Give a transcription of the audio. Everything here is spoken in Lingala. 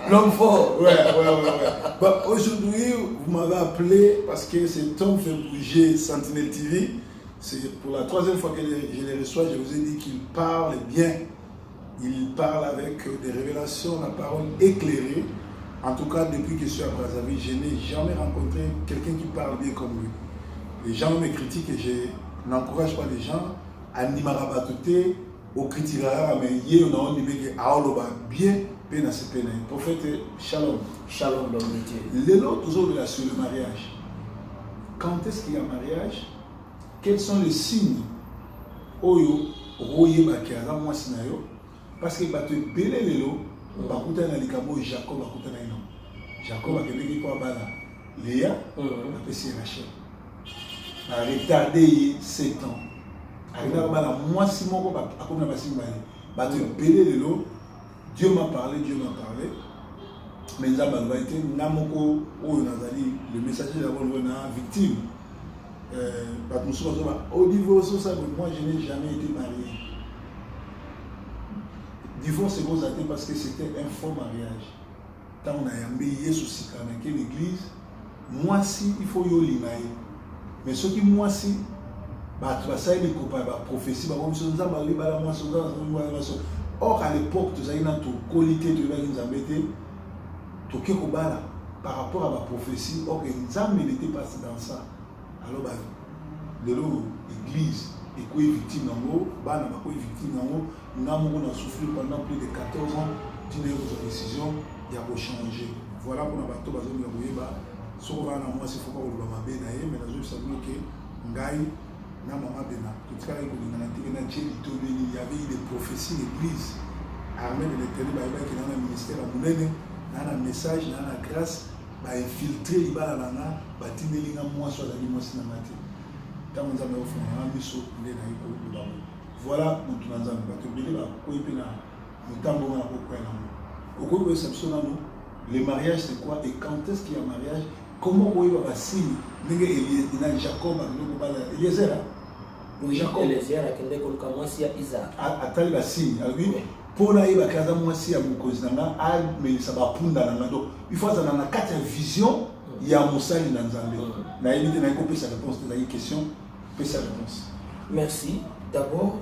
L'homme fort. Ouais. Bah, aujourd'hui, vous m'avez appelé parce que cet homme fait bouger Sentinelle TV. C'est pour la troisième fois que je les reçois. Je vous ai dit qu'il parle bien. Il parle avec des révélations, la parole éclairée. En tout cas, depuis que je suis à Brazzaville, je n'ai jamais rencontré quelqu'un qui parle bien comme lui. Les gens me critiquent et je n'encourage pas les gens à nimarabatouter, au critiquer, mais hier on a dit que bien. Prophète, shalom. Shalom, l'homme de Dieu. Les autres, toujours sur le mariage. Quand est-ce qu'il y a mariage? Quels sont les signes? Oyo, roye bakiaza moi sinayo. Parce que tu es belé les lots, bakuta na likabo Jacob bakuta na ino. Jacob a quelqu'un pour bala. Léa, a fait Rachel. A retardé 7 ans. Arrivé à bala moi si mon ko a comme na basi mbali. Tu es belé les lots. Dieu m'a parlé. Mais il a été Namoko, le messager d'abord une victime. Au divorce, moi je n'ai jamais été marié. Divorce c'est bon parce que c'était un faux mariage. Quand on a yambé souci avec l'église, moi si il faut y limaï. Mais ce qui moi si, tu vas savoir les copains, prophétie, or à l'époque, tu as une qualité de l'Église, par rapport à la prophétie, or que Nzambe n'était pas dans ça. Alors, l'église est victime d'ango, Bana est victime d'ango, nous avons souffert pendant plus de 14 ans, tu n'as pas de décision, il y a changer. Voilà pour la bateau, si on va dans moi, il faut pas que vous mais la chose c'est que Ngaï, na maman bena tout cas il y avait des prophéties d'église armée de l'éternel qui dans le ministère à Mounene dans un message dans la grâce infiltrer les balles à la bâtiment moi soit dans moi cinématique quand on a offert un misso voilà mon tout dans un bateau bien là quoi il peut na mutambo na quoi au cours de cette semaine le mariage c'est quoi et quand est-ce qu'il y a mariage? Comment on va passer? Il a Jacob, Eliezer. Jacob. Eliezer, qui est comme si Isaac. Attends, la signe. Pour la Iba Kaza, moi, si à Moukozinanga, mais ça va prendre dans la donc il faut dans la quatre vision, il y a Moussa dans Zambé. Na évité na couper sa réponse de la question, sa réponse. Merci. D'abord,